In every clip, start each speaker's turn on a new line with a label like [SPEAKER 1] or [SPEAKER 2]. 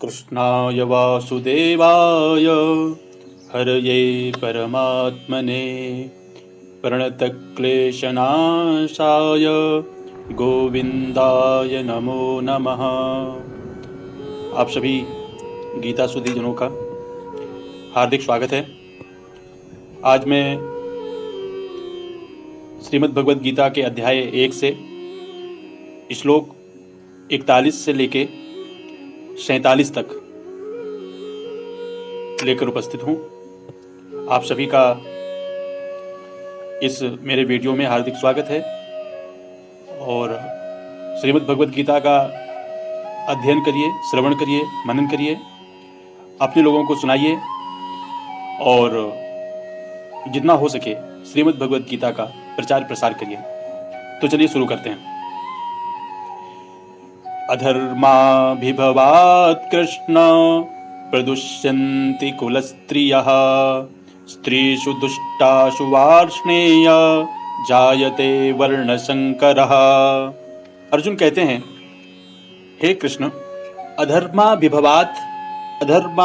[SPEAKER 1] कृष्णाय वासुदेवाय हरये परमात्मने प्रणतक्लेशनाशाय गोविंदाय नमो नमः। आप सभी गीता सुधी जनों का हार्दिक स्वागत है। आज मैं श्रीमद् भगवद गीता के अध्याय 1 से श्लोक 41 से लेके 47 तक लेकर उपस्थित हूँ। आप सभी का इस मेरे वीडियो में हार्दिक स्वागत है और श्रीमद् भगवद गीता का अध्ययन करिए, श्रवण करिए, मनन करिए, अपने लोगों को सुनाइए और जितना हो सके श्रीमद् भगवद गीता का प्रचार प्रसार करिए। तो चलिए शुरू करते हैं। अधर्माभिभवात् कृष्ण प्रदुष्यन्ति कुलस्त्रियः स्त्रीषु दुष्टासु वार्ष्णेय जायते वर्णशंकरः। अर्जुन कहते हैं, हे कृष्ण, अधर्माभिभवात् अधर्म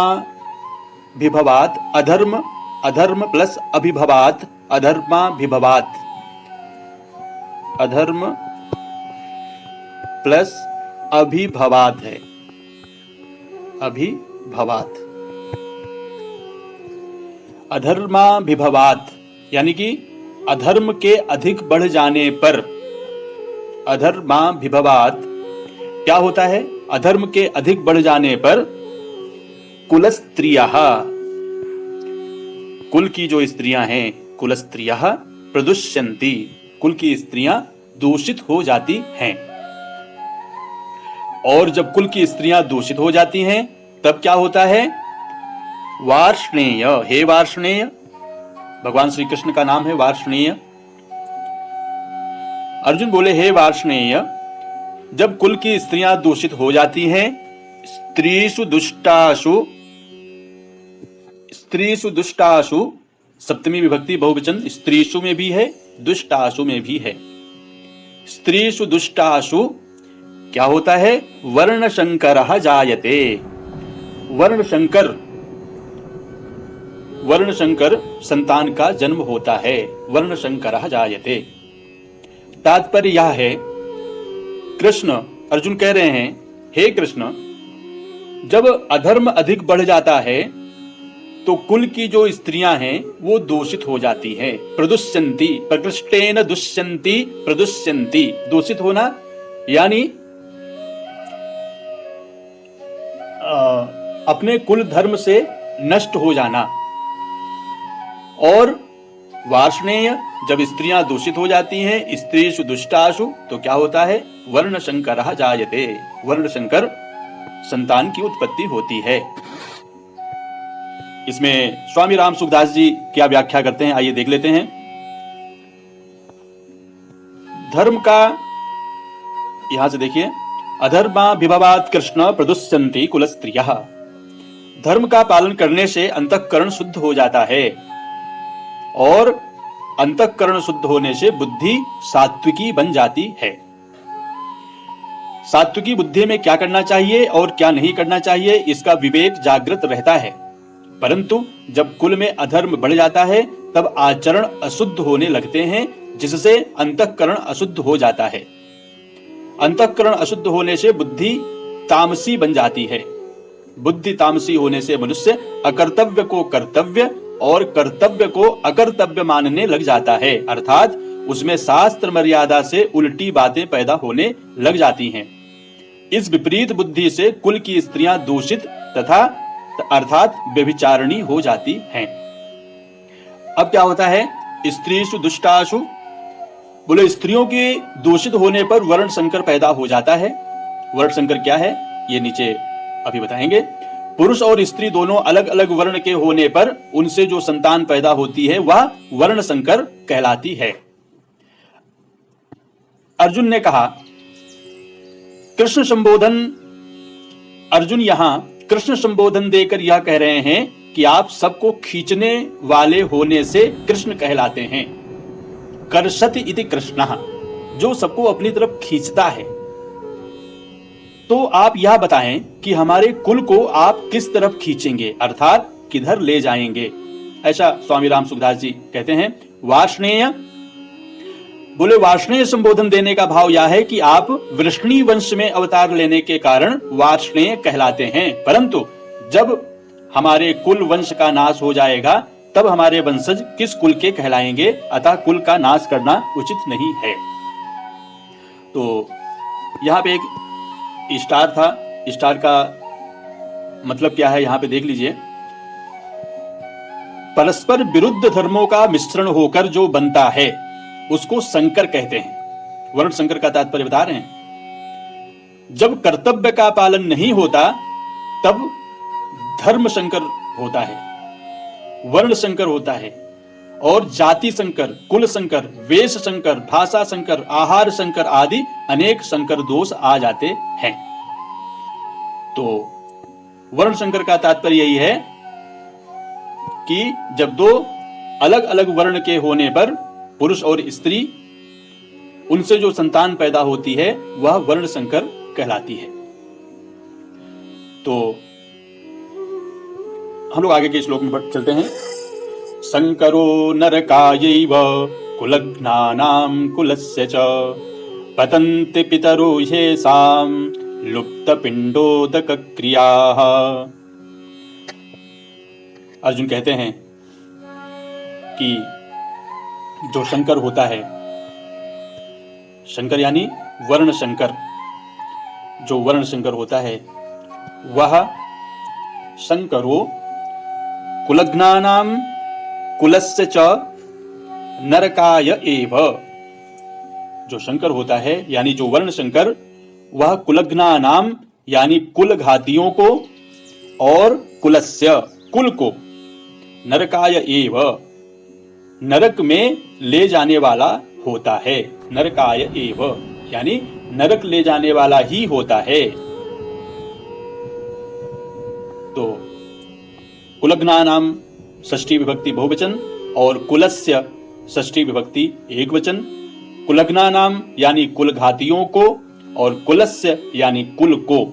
[SPEAKER 1] प्लस अभिभवात् अधर्माभिभवात् अधर्म प्लस अभिभवात है, अभिभवात। अधर्माभिभवात यानी कि अधर्म के अधिक बढ़ जाने पर। अधर्माभिभवात क्या होता है? अधर्म के अधिक बढ़ जाने पर कुलस्त्रियः, कुल की जो स्त्रियां हैं, कुलस्त्रियः प्रदुष्यन्ति, कुल की स्त्रियां दूषित हो जाती हैं। और जब कुल की स्त्रियां दूषित हो जाती हैं तब क्या होता है? वार्ष्णेय, हे वार्ष्णेय, भगवान श्री कृष्ण का नाम है वार्ष्णेय। अर्जुन बोले, हे वार्ष्णेय, जब कुल की स्त्रियां दूषित हो जाती हैं, स्त्रीषु दुष्टासु, सप्तमी विभक्ति बहुवचन, स्त्रीषु में भी है, दुष्टासु में भी है। स्त्रीषु दुष्टासु क्या होता है? वर्णशंकरः जायते। वर्णशंकर संतान का जन्म होता है। वर्णशंकरः जायते। तात्पर्य यह है, कृष्ण, अर्जुन कह रहे हैं, हे कृष्ण, जब अधर्म अधिक बढ़ जाता है तो कुल की जो स्त्रियां हैं वो दूषित हो जाती हैं। प्रदुष्यन्ति, प्रकृष्टेन दुष्यन्ति, प्रदुष्यन्ति, दूषित होना यानी अपने कुल धर्म से नष्ट हो जाना। और वार्ष्णेय, जब स्त्रियां दूषित हो जाती हैं, स्त्रीषु दुष्टासु, तो क्या होता है? वर्णशंकरः जायते, वर्णशंकर संतान की उत्पत्ति होती है। इसमें स्वामी राम सुखदास जी क्या व्याख्या करते हैं, आइए देख लेते हैं। धर्म का, यहां से देखिए, अधर्माभिभवात् कृष्ण प्रदुष्यन्ति कुलस्त्रियः। धर्म का पालन करने से अंतःकरण शुद्ध हो जाता है और अंतःकरण शुद्ध होने से बुद्धि सात्विकी बन जाती है। सात्विकी बुद्धि में क्या करना चाहिए और क्या नहीं करना चाहिए, इसका विवेक जागृत रहता है। परंतु जब कुल में अधर्म बढ़ जाता है तब आचरण अशुद्ध होने लगते हैं, जिससे अंतःकरण अशुद्ध हो जाता है। अंतःकरण अशुद्ध होने से बुद्धि तामसी बन जाती है। बुद्धि तामसी होने से मनुष्य अकर्तव्य को कर्तव्य और कर्तव्य को अकर्तव्य मानने लग जाता है, अर्थात उसमें शास्त्र मर्यादा से उल्टी बातें पैदा होने लग जाती हैं। इस विपरीत बुद्धि से कुल की स्त्रियां दूषित तथा अर्थात व्यभिचारिणी हो जाती हैं। अब क्या होता है? स्त्रीषु दुष्टासु, बोले स्त्रियों के दूषित होने पर वर्ण संकर पैदा हो जाता है। वर्ण संकर क्या है ये नीचे अभी बताएंगे। पुरुष और स्त्री दोनों अलग अलग वर्ण के होने पर उनसे जो संतान पैदा होती है वह वर्ण संकर कहलाती है। अर्जुन ने कहा, कृष्ण संबोधन, अर्जुन यहां कृष्ण संबोधन देकर यह कह रहे हैं कि आप सबको खींचने वाले होने से कृष्ण कहलाते हैं। कर्षति इति कृष्णः, जो सबको अपनी तरफ खींचता है। तो आप यह बताएं कि हमारे कुल को आप किस तरफ खींचेंगे, अर्थात किधर ले जाएंगे। ऐसा स्वामी राम सुखदास जी कहते हैं। वार्ष्णेय बोले, वार्ष्णेय संबोधन देने का भाव यह है कि आप वृष्णि वंश में अवतार लेने के कारण वार्ष्णेय कहलाते हैं, परंतु जब हमारे कुल वंश का नाश हो जाएगा तब हमारे वंशज किस कुल के कहलाएंगे, अतः कुल का नाश करना उचित नहीं है। तो यहाँ पे एक स्टार था, स्टार का मतलब क्या है यहाँ पे देख लीजिए। परस्पर विरुद्ध धर्मों का मिश्रण होकर जो बनता है उसको संकर कहते हैं। वर्ण संकर का तात्पर्य बता रहे हैं। जब कर्तव्य का पालन नहीं होता तब धर्म संकर होता है, वर्ण संकर होता है, और जाति संकर, कुल संकर, वेश संकर, भाषा संकर, आहार संकर आदि अनेक संकर दोष आ जाते हैं। तो वर्ण संकर का तात्पर्य यही है कि जब दो अलग अलग वर्ण के होने पर पुरुष और स्त्री, उनसे जो संतान पैदा होती है वह वर्ण संकर कहलाती है। तो हम लोग आगे के श्लोक में चलते हैं। संकरो नरकायैव कुलघ्नानां कुलस्य च पतन्ति पितरो ह्येषां लुप्तपिण्डोदक क्रियाः। अर्जुन कहते हैं कि जो शंकर होता है, शंकर यानी वर्ण शंकर, जो वर्ण शंकर होता है वह शंकरो कुलघ्नानां कुलस्य च नरकाय एव। जो शंकर होता है यानी जो वर्ण शंकर, वह कुलघ्नानां यानी कुल घातियों को और कुलस्य कुल को, नरकाय एव नरक में ले जाने वाला होता है। नरकाय एव यानी नरक ले जाने वाला ही होता है। तो कुलघ्नानां षष्ठी विभक्ति बहुवचन और कुलस्य षष्ठी विभक्ति एकवचन। कुलघ्नानां यानी कुल घातियों को और कुलस्य यानी कुल को।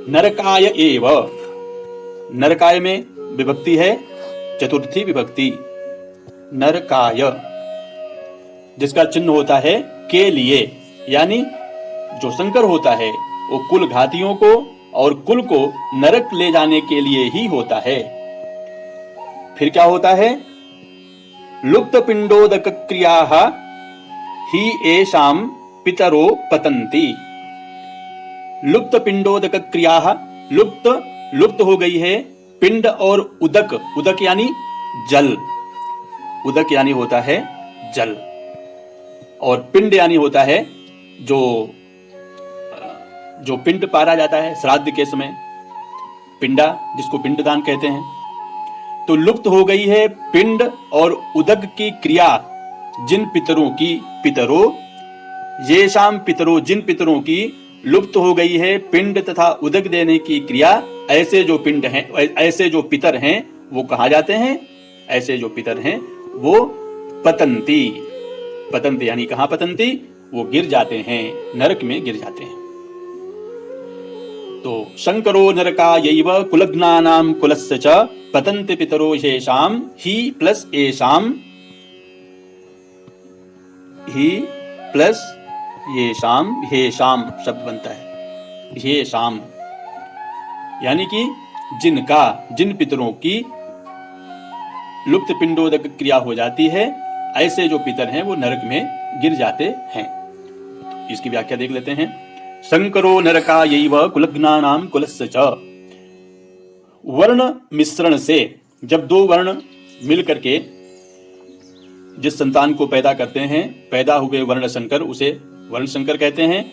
[SPEAKER 1] नरकाय एव, नरकाय में विभक्ति है चतुर्थी विभक्ति, नरकाय, जिसका चिन्ह होता है के लिए, यानी जो शंकर होता है वो कुल घातियों को और कुल को नरक ले जाने के लिए ही होता है। फिर क्या होता है? लुप्त पिंडोदक क्रियाः ही एषां पितरो पतन्ति। लुप्त पिंडोदक क्रियाः, लुप्त हो गई है पिंड और उदक, उदक यानी जल, उदक यानी होता है जल, और पिंड यानी होता है जो पिंड पारा जाता है श्राद्ध के समय, पिंडा, जिसको पिंडदान कहते हैं। तो लुप्त हो गई है पिंड और उदक की क्रिया जिन पितरों की, पितरो येषां पितरो, जिन पितरों की लुप्त हो गई है पिंड तथा उदक देने की क्रिया। ऐसे जो पिंड हैं, ऐसे जो पितर हैं वो कहाँ जाते हैं? ऐसे जो पितर हैं वो पतंती, पतंती यानी कहाँ पतंती? वो गिर जाते हैं, नरक में गिर जाते हैं। तो शंकरो नरकायैव कुलघ्नानां कुलस्य च पतन्ति पितरो येषां ही प्लस येषां, ही प्लस येषां, येषां शब्द बनता है, येषां यानी कि जिनका, जिन पितरों की लुप्त पिंडोदक क्रिया हो जाती है, ऐसे जो पितर हैं वो नरक में गिर जाते हैं। तो इसकी व्याख्या देख लेते हैं। शंकरो नरकायैव कुलघ्नानां कुलस्य च। वर्ण मिश्रण से, जब दो वर्ण मिल करके जिस संतान को पैदा करते हैं, पैदा हुए वर्ण संकर, उसे वर्ण संकर कहते हैं।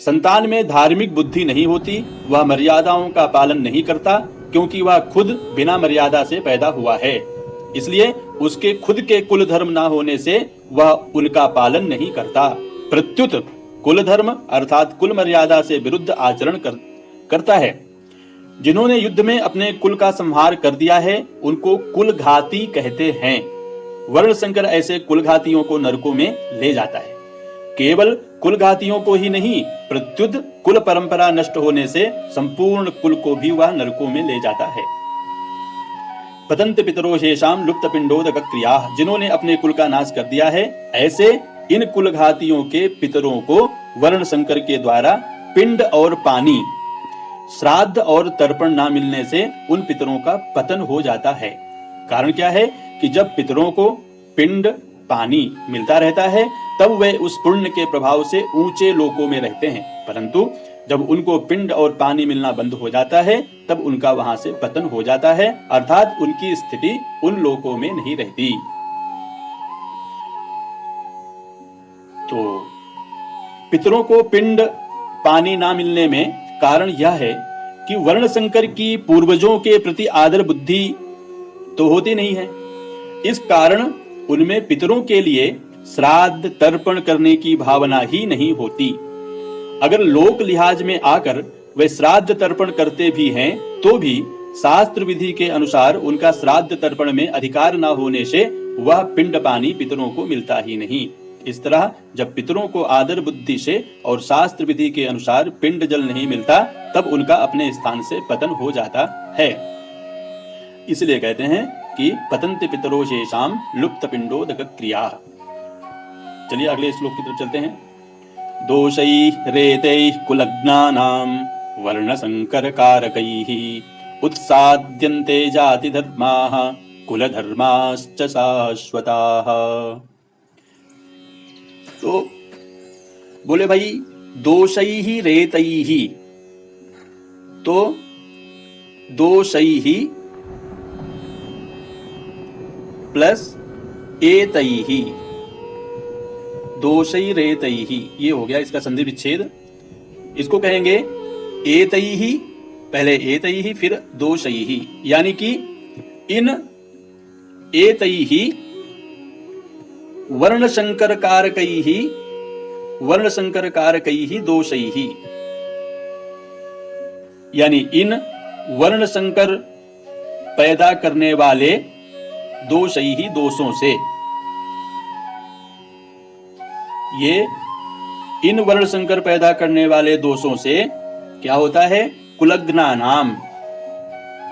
[SPEAKER 1] संतान में धार्मिक बुद्धि नहीं होती, वह मर्यादाओं का पालन नहीं करता, क्योंकि वह खुद बिना मर्यादा से पैदा हुआ है, इसलिए उसके खुद के कुल धर्म ना होने से वह उनका पालन नहीं करता। प्रत्युत कुल धर्म अर्थात कुल मर्यादा से विरुद्ध आचरण करता है। जिन्होंने युद्ध में अपने कुल का संहार कर दिया है उनको कुल घाती कहते हैं। वर्ण संकर ऐसे कुल घातियों को नरकों में ले जाता है। केवल कुलघातियों को ही नहीं प्रत्युत कुल परंपरा नष्ट होने से संपूर्ण कुल को भी वह नरकों में ले जाता है। पतंत पितरो शेषाम लुप्त पिंडोदक क्रिया, जिन्होंने अपने कुल का नाश कर दिया है, ऐसे इन कुलघातियों के पितरों को वर्ण संकर के द्वारा पिंड और पानी, श्राद्ध और तर्पण ना मिलने से उन पितरों का पतन हो जाता है। कारण क्या है कि जब पितरों को पिंड पानी मिलता रहता है तब वे उस पुण्य के प्रभाव से ऊंचे लोकों में रहते हैं, परंतु जब उनको पिंड और पानी मिलना बंद हो जाता है तब उनका वहां से पतन हो जाता है, अर्थात उनकी स्थिति उन लोकों में नहीं रहती। तो पितरों को पिंड पानी ना मिलने में कारण यह है कि वर्ण संकर की पूर्वजों के प्रति आदर बुद्धि तो होती नहीं है। इस कारण उनमें पितरों के लिए श्राद्ध तर्पण करने की भावना ही नहीं होती। अगर लोक लिहाज में आकर वे श्राद्ध तर्पण करते भी हैं तो भी शास्त्र विधि के अनुसार उनका श्राद्ध तर्पण में अधिकार न होने से वह पिंड पानी पितरों को मिलता ही नहीं। इस तरह जब पितरों को आदर बुद्धि से और शास्त्र विधि के अनुसार पिंड जल नहीं मिलता तब उनका अपने स्थान से पतन हो जाता है। इसलिए कहते हैं कि पतंत पितरो शेषाम लुप्त पिंडोदक क्रिया। चलिए अगले श्लोक की तरफ चलते हैं। दोषै रेतै कुलग्नानां वर्ण संकर कारकैः उत्साद्यन्ते जाति धर्माः कुल धर्माश्च शाश्वताः। तो बोले भाई दोषैः रेतैः, तो दोषैः प्लस एतैः, दोषै रेतैः, ये हो गया इसका संधि विच्छेद। इसको कहेंगे एतैः, पहले एतैः फिर दोषैः, यानी कि इन एतैः वर्ण संकर कारकैः, वर्ण संकर कारकैः दोषैः, यानी इन वर्ण संकर पैदा करने वाले दोषैः दोषों से, ये इन वर्ण संकर पैदा करने वाले दोषों से क्या होता है? कुलग्नानाम,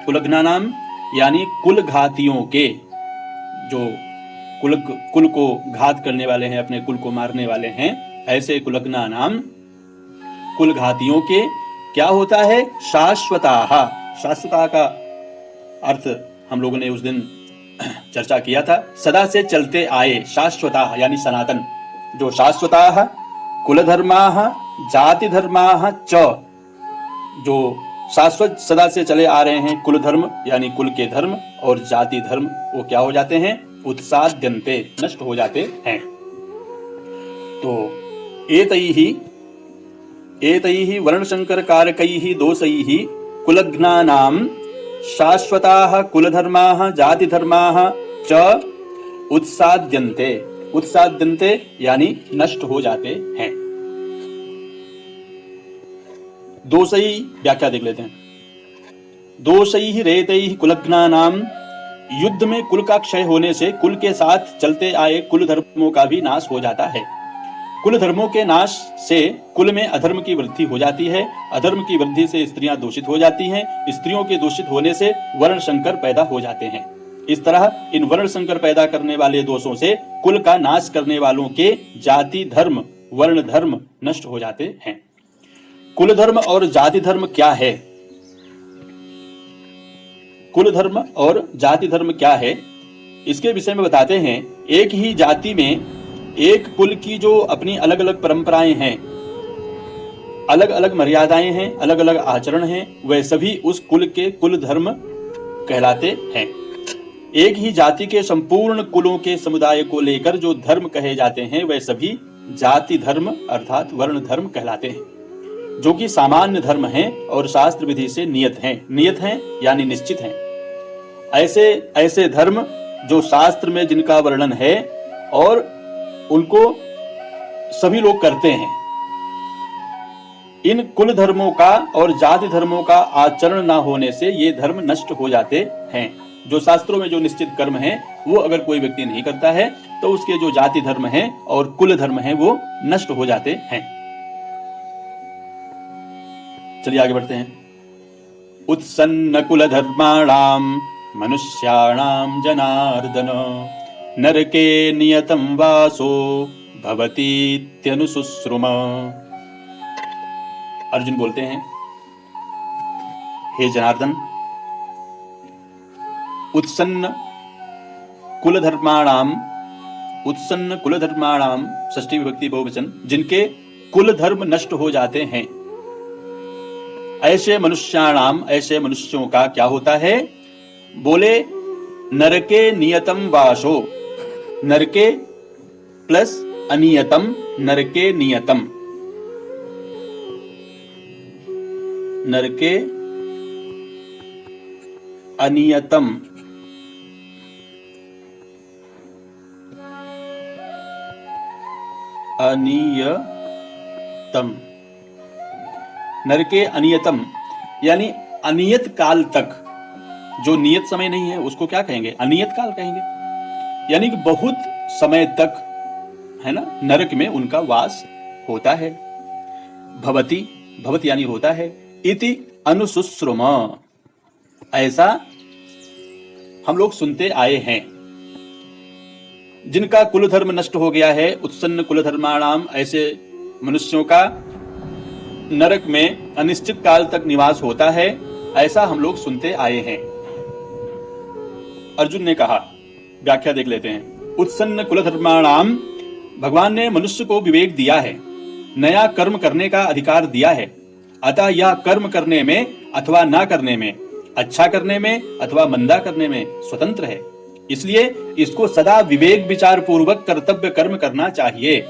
[SPEAKER 1] कुलग्नानाम यानी कुल घातियों के, जो कुल को घात करने वाले हैं, अपने कुल को मारने वाले हैं, ऐसे कुलग्नानाम कुल घातियों के क्या होता है? शाश्वताः। शाश्वता का अर्थ हम लोगों ने उस दिन चर्चा किया था, सदा से चलते आए, शाश्वताः यानी सनातन। जो शाश्वताः कुल धर्माः जाति धर्माः च, जो शाश्वत सदा से चले आ रहे हैं कुल धर्म यानी कुल के धर्म और जाति धर्म, वो क्या हो जाते हैं? उत्साद्यन्ते, नष्ट हो जाते हैं। तो एतैः वर्ण संकर कारकैः दोषैः कुलघ्नानां शाश्वताः कुलधर्माः जाति धर्माः च उत्साद्यन्ते, उत्साद्यन्ते यानी नष्ट हो जाते हैं। दोषै व्याख्या देख लेते हैं। दोषैः रेतैः कुलघ्नानां, युद्ध में कुल का क्षय होने से कुल के साथ चलते आए कुल धर्मों का भी नाश हो जाता है। कुल धर्मों के नाश से कुल में अधर्म की वृद्धि हो जाती है, अधर्म की वृद्धि से स्त्रियां दूषित हो जाती हैं, स्त्रियों के दूषित होने से वर्ण संकर पैदा हो जाते हैं। इस तरह इन वर्ण संकर पैदा करने वाले दोषों से कुल का नाश करने वालों के जाति धर्म वर्ण धर्म नष्ट हो जाते हैं। कुल धर्म और जाति धर्म क्या है? कुल धर्म और जाति धर्म क्या है, इसके विषय में बताते हैं। एक ही जाति में एक कुल की जो अपनी अलग अलग परंपराएं हैं, अलग अलग मर्यादाएं हैं, अलग अलग आचरण हैं, वे सभी उस कुल के कुल धर्म कहलाते हैं। एक ही जाति के संपूर्ण कुलों के समुदाय को लेकर जो धर्म कहे जाते हैं वे सभी जाति धर्म अर्थात वर्ण धर्म कहलाते हैं, जो कि सामान्य धर्म हैं और शास्त्र विधि से नियत हैं। नियत हैं यानी निश्चित हैं। ऐसे धर्म जो शास्त्र में जिनका वर्णन है और उनको सभी लोग करते हैं, इन कुल धर्मों का और जाति धर्मों का आचरण न होने से ये धर्म नष्ट हो जाते हैं। जो शास्त्रों में जो निश्चित कर्म है वो अगर कोई व्यक्ति नहीं करता है तो उसके जो जाति धर्म है और कुल धर्म है वो नष्ट हो जाते हैं। चलिए आगे बढ़ते हैं। उत्सन्न कुल धर्माणाम मनुष्याणाम जनार्दन नरके नियतम वासो भवतीत्यनुशुश्रुम। अर्जुन बोलते हैं, हे जनार्दन, उत्सन्न कुल धर्माणाम षष्ठी विभक्ति बहुवचन, जिनके कुल धर्म नष्ट हो जाते हैं, ऐसे मनुष्यों का क्या होता है? बोले नरके नियतम वासो, नरके प्लस अनियतम, नरके नियतम, नरके अनियतम, अनियतम, नरके अनियतम यानी अनियत काल तक, जो नियत समय नहीं है उसको क्या कहेंगे? अनियत काल कहेंगे। यानी कि बहुत समय तक, है ना, नरक में उनका वास होता है। भवति, भवति यानी होता है, इति अनुशुश्रुम, ऐसा हम लोग सुनते आए हैं। जिनका कुल धर्म नष्ट हो गया है, उत्सन्न कुल धर्माणाम, ऐसे मनुष्यों का नरक में अनिश्चित काल तक निवास होता है, ऐसा हम लोग सुनते आए हैं। अर्जुन ने कहा, व्याख्या देख लेते हैं। उत्सन्न कुल धर्माणाम, भगवान ने मनुष्य को विवेक दिया है, नया कर्म करने का अधिकार दिया है, अतः यह कर्म करने में अथवा ना करने में, अच्छा करने में अथवा मंदा करने में स्वतंत्र है। इसलिए इसको सदा विवेक विचार पूर्वक कर्तव्य कर्म करना चाहिए।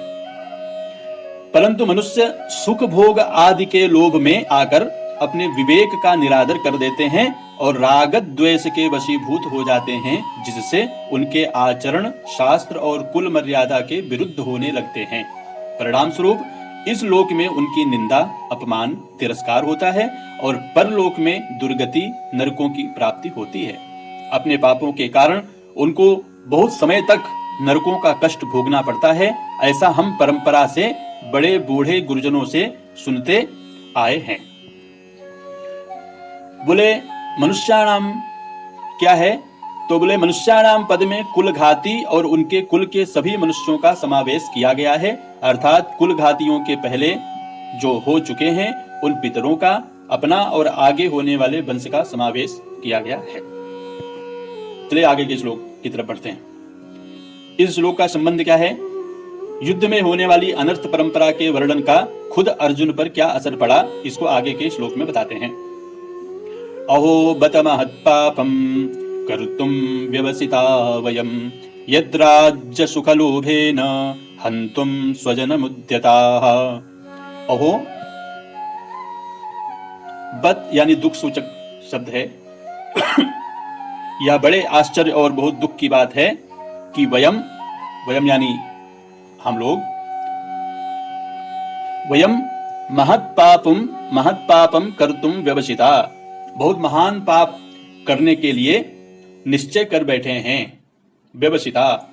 [SPEAKER 1] परंतु मनुष्य सुख भोग आदि के लोभ में आकर अपने विवेक का निरादर कर देते हैं और राग द्वेष के वशीभूत हो जाते हैं, जिससे उनके आचरण शास्त्र और कुल मर्यादा के विरुद्ध होने लगते हैं। परिणाम स्वरूप इस लोक में उनकी निंदा, अपमान, तिरस्कार होता है और परलोक में दुर्गति, नरकों की प्राप्ति होती है। अपने पापों के कारण उनको बहुत समय तक नरकों का कष्ट भोगना पड़ता है। ऐसा हम परंपरा से बड़े बूढ़े गुरुजनों से सुनते आए हैं। बोले मनुष्याणाम क्या है? तो बोले मनुष्याणाम पद में कुल घाती और उनके कुल के सभी मनुष्यों का समावेश किया गया है, अर्थात कुल घातियों के पहले जो हो चुके हैं उन पितरों का, अपना और आगे होने वाले वंश का समावेश किया गया है। चलिए आगे के श्लोक की तरफ बढ़ते हैं। इस श्लोक का संबंध क्या है? युद्ध में होने वाली अनर्थ परंपरा के वर्णन का खुद अर्जुन पर क्या असर पड़ा, इसको आगे के श्लोक में बताते हैं। अहो बत महत्पापम कर्तुम व्यवसिता वयम यद्राज्य सुखलोभेन हन्तुम स्वजनमुद्यताः। अहो, बत यानी दुख सूचक शब्द है। यह बड़े आश्चर्य और बहुत दुख की बात है कि वयम, वयम यानी हम लोग, वयम महत्पापम कर्तुम व्यवसिता, बहुत महान पाप करने के लिए निश्चय कर बैठे हैं। व्यवसिता,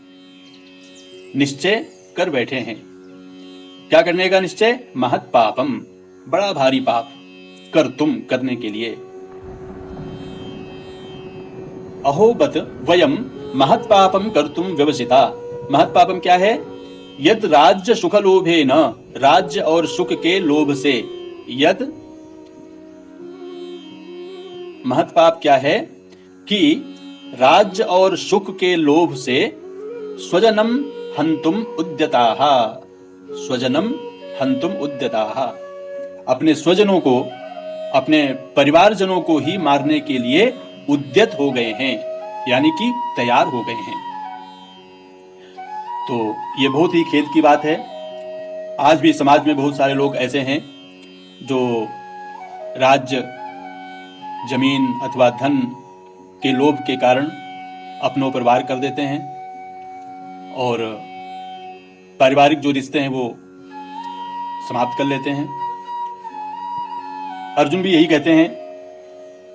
[SPEAKER 1] निश्चय कर बैठे हैं। क्या करने का निश्चय? महत्पापम, बड़ा भारी पाप, कर्तुम, करने के लिए। अहोबत वयम महत्पापम कर्तुम व्यवसिता। महत्पापम क्या है? यद राज्य सुख लोभे न, राज्य और सुख के लोभ से। यद महत्पाप क्या है कि राज्य और सुख के लोभ से स्वजनम हंतुम उद्यताः, स्वजनम हंतुम उद्यताः, अपने स्वजनों को, अपने परिवारजनों को ही मारने के लिए उद्यत हो गए हैं, यानी कि तैयार हो गए हैं। तो ये बहुत ही खेद की बात है। आज भी समाज में बहुत सारे लोग ऐसे हैं जो राज्य, जमीन अथवा धन के लोभ के कारण अपनों पर वार कर देते हैं और पारिवारिक जो रिश्ते हैं वो समाप्त कर लेते हैं। अर्जुन भी यही कहते हैं।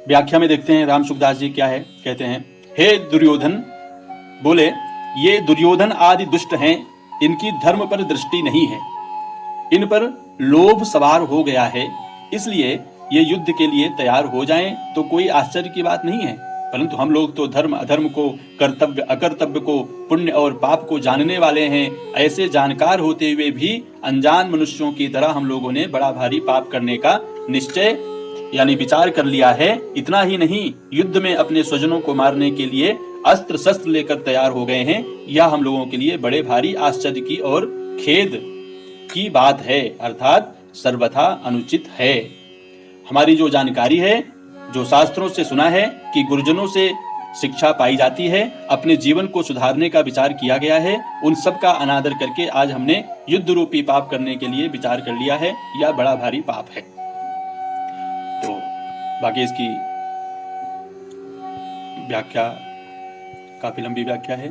[SPEAKER 1] व्याख्या में देखते हैं राम सुखदास जी क्या है, कहते हैं हे दुर्योधन, बोले ये दुर्योधन आदि दुष्ट हैं, इनकी धर्म पर दृष्टि नहीं है, इन पर लोभ सवार हो गया है, इसलिए ये युद्ध के लिए तैयार हो जाएं तो कोई आश्चर्य की बात नहीं है। परंतु हम लोग तो धर्म अधर्म को, कर्तव्य अकर्तव्य को, पुण्य और पाप को जानने वाले हैं। ऐसे जानकार होते हुए भी अनजान मनुष्यों की तरह हम लोगों ने बड़ा भारी पाप करने का निश्चय यानी विचार कर लिया है। इतना ही नहीं, युद्ध में अपने स्वजनों को मारने के लिए अस्त्र शस्त्र लेकर तैयार हो गए हैं। यह हम लोगों के लिए बड़े भारी आश्चर्य की और खेद की बात है, अर्थात सर्वथा अनुचित है। हमारी जो जानकारी है, जो शास्त्रों से सुना है कि गुरुजनों से शिक्षा पाई जाती है, अपने जीवन को सुधारने का विचार किया गया है, उन सब का अनादर करके आज हमने युद्ध रूपी पाप करने के लिए विचार कर लिया है। यह बड़ा भारी पाप है। तो बाकी इसकी व्याख्या काफी लंबी व्याख्या है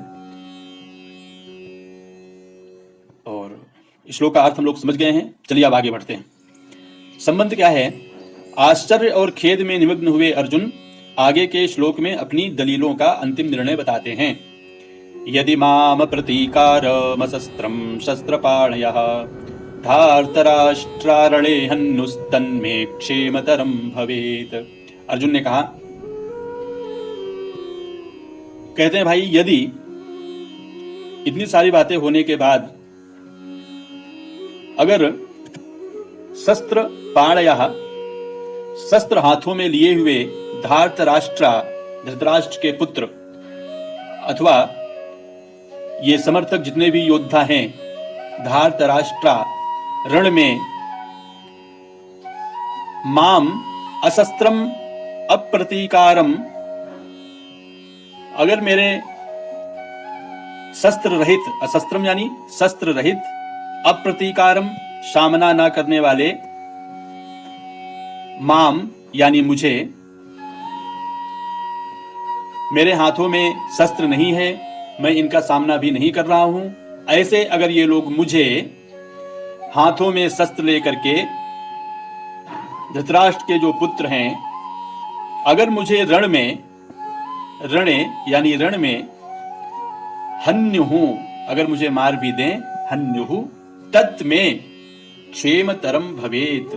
[SPEAKER 1] और श्लोक का अर्थ हम लोग समझ गए हैं। चलिए अब आगे बढ़ते हैं। संबंध क्या है? आश्चर्य और खेद में निमग्न हुए अर्जुन आगे के श्लोक में अपनी दलीलों का अंतिम निर्णय बताते हैं। यदि माम प्रतीकारमशस्त्रं शस्त्रपाणयः धार्तराष्ट्रारणे हन्नुस्तन्मे क्षेमतरं भवेत्। अर्जुन ने कहा, कहते हैं भाई, यदि इतनी सारी बातें होने के बाद अगर शस्त्र पाणयः, शस्त्र हाथों में लिए हुए धार्तराष्ट्रा, धृतराष्ट्र के पुत्र, अथवा ये समर्थक जितने भी योद्धा हैं, धार्तराष्ट्रा रण में माम अशस्त्रम अप्रतीकारम, अगर मेरे शस्त्र रहित, अशस्त्रम यानी शस्त्र रहित, अप्रतीकारम सामना ना करने वाले, माम यानी मुझे, मेरे हाथों में शस्त्र नहीं है, मैं इनका सामना भी नहीं कर रहा हूं, ऐसे अगर ये लोग मुझे हाथों में शस्त्र लेकर के, धृतराष्ट्र के जो पुत्र हैं, अगर मुझे रण में, रणे यानी रण में, हन्युहु अगर मुझे मार भी दें, हन्युहु तत् में क्षेमतरम भवेत।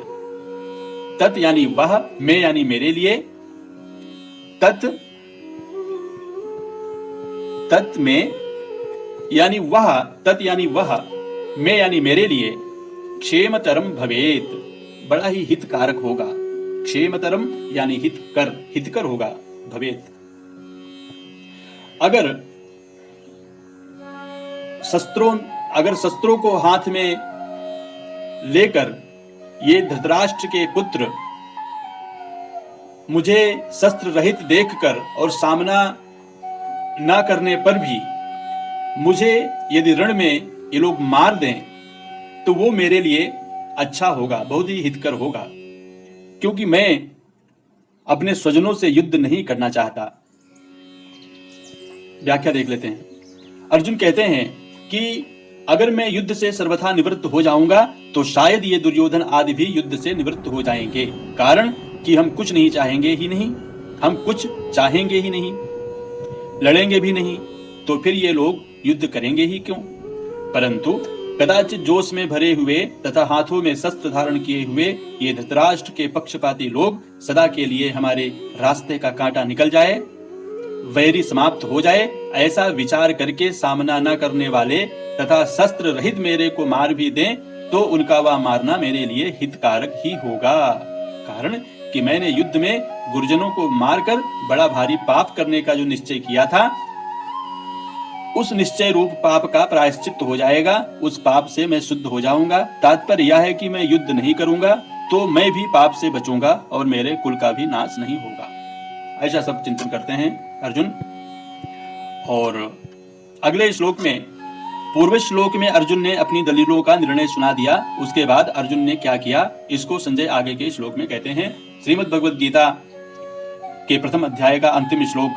[SPEAKER 1] तत् यानी वह, में यानी मेरे लिए, तत् तत् में यानी वह, तत् यानी वह, में यानी मेरे लिए, क्षेमतरम भवेत, बड़ा ही हितकारक होगा। क्षेमतरम यानी हितकर होगा, भवेत। अगर शस्त्रों को हाथ में लेकर ये धृतराष्ट्र के पुत्र मुझे शस्त्र रहित देखकर और सामना ना करने पर भी मुझे यदि रण में ये लोग मार दें तो वो मेरे लिए अच्छा होगा, बहुत ही हितकर होगा, क्योंकि मैं अपने स्वजनों से युद्ध नहीं करना चाहता। व्याख्या देख लेते हैं। अर्जुन कहते हैं कि अगर मैं युद्ध से सर्वथा निवृत्त हो जाऊंगा तो शायद ये दुर्योधन आदि भी युद्ध से निवृत्त हो जाएंगे। कारण कि हम कुछ नहीं चाहेंगे ही नहीं, हम कुछ चाहेंगे ही नहीं, लड़ेंगे भी नहीं, तो फिर ये लोग युद्ध करेंगे ही क्यों? परंतु कदाचित जोश में भरे हुए तथा हाथों में शस्त्र धारण किए हुए ये धृतराष्ट्र के पक्षपाती लोग सदा के लिए हमारे रास्ते का कांटा निकल जाए, वैरी समाप्त हो जाए, ऐसा विचार करके सामना न करने वाले तथा शस्त्र रहित मेरे को मार भी दें तो उनका वह मारना मेरे लिए हितकारक ही होगा। कारण कि मैंने युद्ध में गुरुजनों को मारकर बड़ा भारी पाप करने का जो निश्चय किया था, उस निश्चय रूप पाप का प्रायश्चित हो जाएगा, उस पाप से मैं शुद्ध हो जाऊंगा। तात्पर्य यह है कि मैं युद्ध नहीं करूंगा तो मैं भी पाप से बचूंगा और मेरे कुल का भी नाश नहीं होगा। ऐसा सब चिंतन करते हैं अर्जुन। और अगले श्लोक में, पूर्व श्लोक में अर्जुन ने अपनी दलीलों का निर्णय सुना दिया। उसके बाद अर्जुन ने क्या किया, इसको संजय आगे के श्लोक में कहते हैं। श्रीमद् भगवद गीता के प्रथम अध्याय का अंतिम श्लोक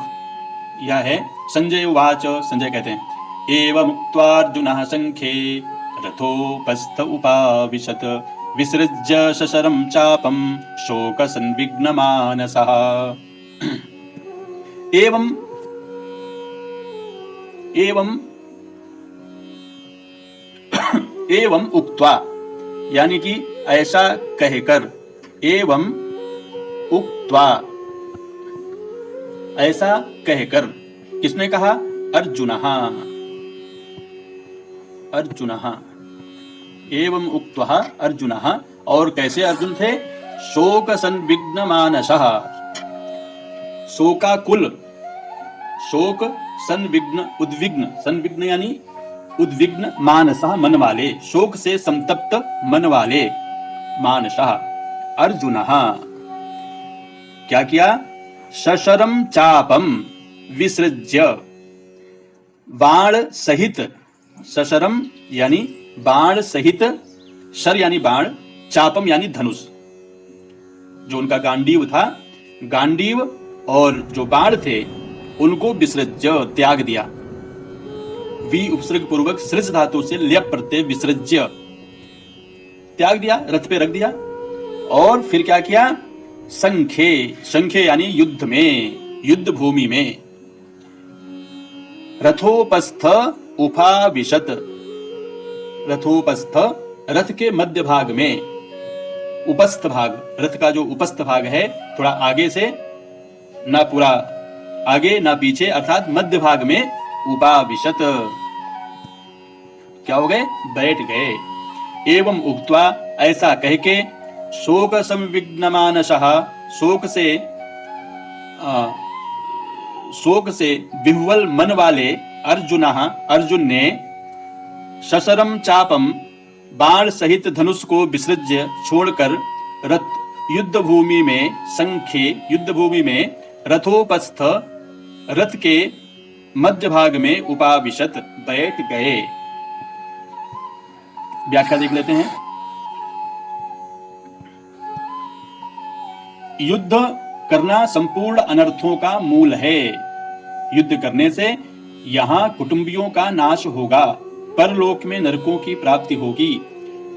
[SPEAKER 1] यह है। संजय उवाच, संजय कहते हैं, एवं उक्त्वार्जुनः संख्ये रथोपस्थ उपाविशत् विसृज्य शशरं चापं शोक संविघ्नमानसः। एवं एवं उक्त्वा, यानी कि ऐसा कहकर, एवं उक्त्वा, ऐसा कहकर, किसने कहा? अर्जुनः, अर्जुनः, एवं उक्त्वा अर्जुनः। और कैसे अर्जुन थे? शोक संविघ्न मानसः, शोकाकुल, शोक संविघ्न, उद्विग्न, संविघ्न यानी उद्विग्न, मानसः मन वाले, शोक से संतप्त मन वाले, मानसः। अर्जुनः क्या किया? शशरम चापम विसृज्य, बाण सहित, शशरम यानी बाण सहित, शर यानी बाण, चापम यानी धनुष, जो उनका गांडीव था, गांडीव और जो बाण थे उनको विसृज्य, त्याग दिया। वी उपसर्ग पूर्वक सृज धातु से ल्यप प्रत्यय, विसृज्य, त्याग दिया, रथ पे रख दिया। और फिर क्या किया? संखे, संखे यानी युद्ध में, युद्ध भूमि में, रथोपस्थ उपाविशत, रथोपस्थ, रथ के मध्य भाग में, उपस्थ भाग, रथ का जो उपस्थ भाग है थोड़ा आगे से, ना पूरा आगे ना पीछे, अर्थात मध्य भाग में, उपाविशत, क्या हो गए? बैठ गए। एवं उक्त्वा, ऐसा कह के, शोक संविघ्न मानसः, शोक से विह्वल मन वाले अर्जुनः, अर्जुन ने, शशरम चापम, बाण सहित धनुष को विसृज्य, छोड़कर, रथ, युद्ध भूमि में, संखे, युद्ध भूमि में, रथोपस्थ, रथ के मध्य भाग में, उपाविशत, बैठ गए। व्याख्या देख लेते हैं। युद्ध करना संपूर्ण अनर्थों का मूल है। युद्ध करने से यहाँ कुटुंबियों का नाश होगा, परलोक में नरकों की प्राप्ति होगी।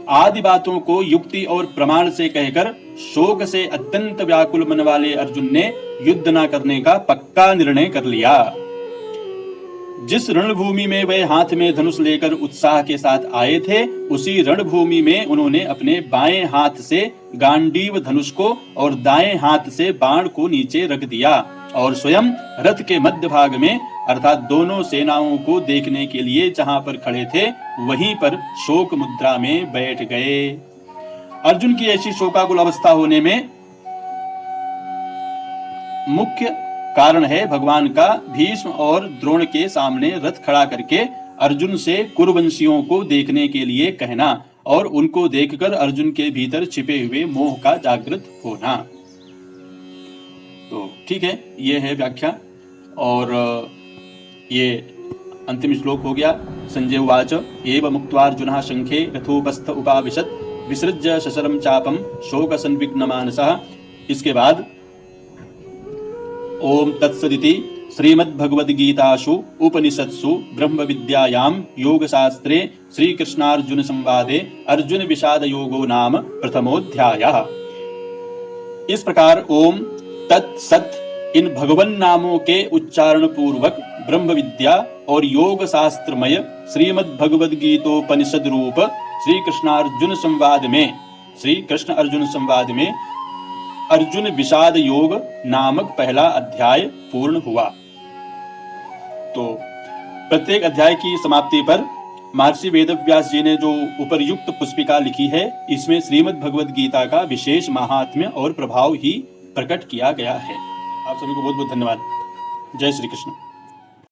[SPEAKER 1] आदि बातों को युक्ति और प्रमाण से कहकर शोक से अत्यंत व्याकुल मन वाले अर्जुन ने युद्ध न करने का पक्का निर्णय कर लिया। जिस रणभूमि में वे हाथ में धनुष लेकर उत्साह के साथ आए थे, उसी रणभूमि में उन्होंने अपने बाएं हाथ से गांडीव धनुष को और दाएं हाथ से बाण को नीचे रख दिया और स्वयं रथ के मध्य भाग में, अर्थात दोनों सेनाओं को देखने के लिए जहां पर खड़े थे वहीं पर शोक मुद्रा में बैठ गए। अर्जुन की ऐसी शोकाकुल अवस्था होने में मुख्य कारण है भगवान का भीष्म और द्रोण के सामने रथ खड़ा करके अर्जुन से कुरुवंशियों को देखने के लिए कहना और उनको देखकर अर्जुन के भीतर छिपे हुए मोह का जागृत होना। तो ठीक है, ये है व्याख्या। और ये अंतिम श्लोक हो गया। संजय उवाच एवं मुक्त्वा अर्जुनः शंखे रथोपस्थ उपाविशत् विसृज्य शशरम चापम शोक संविघ्न मानसः। इसके बाद ओम तत्सदिति श्रीमद्भगवद्गीतासु उपनिषत्सु ब्रह्म विद्यायां योगशास्त्रे श्रीकृष्णार्जुन संवादे अर्जुन विषाद योगो नाम प्रथमोऽध्यायः। इस प्रकार ओम तत्सत इन भगवन नामों के उच्चारण पूर्वक ब्रह्म विद्या और योग शास्त्रमय श्रीमद् भगवद गीतोपनिषद रूप श्री कृष्ण अर्जुन संवाद में अर्जुन विषाद योग नामक पहला अध्याय पूर्ण हुआ। तो प्रत्येक अध्याय की समाप्ति पर महर्षि वेदव्यास जी ने जो उपर्युक्त पुष्पिका लिखी है, इसमें श्रीमद् भगवद गीता का विशेष महात्म्य और प्रभाव ही प्रकट किया गया है। आप सभी को बहुत बहुत धन्यवाद। जय श्री कृष्ण।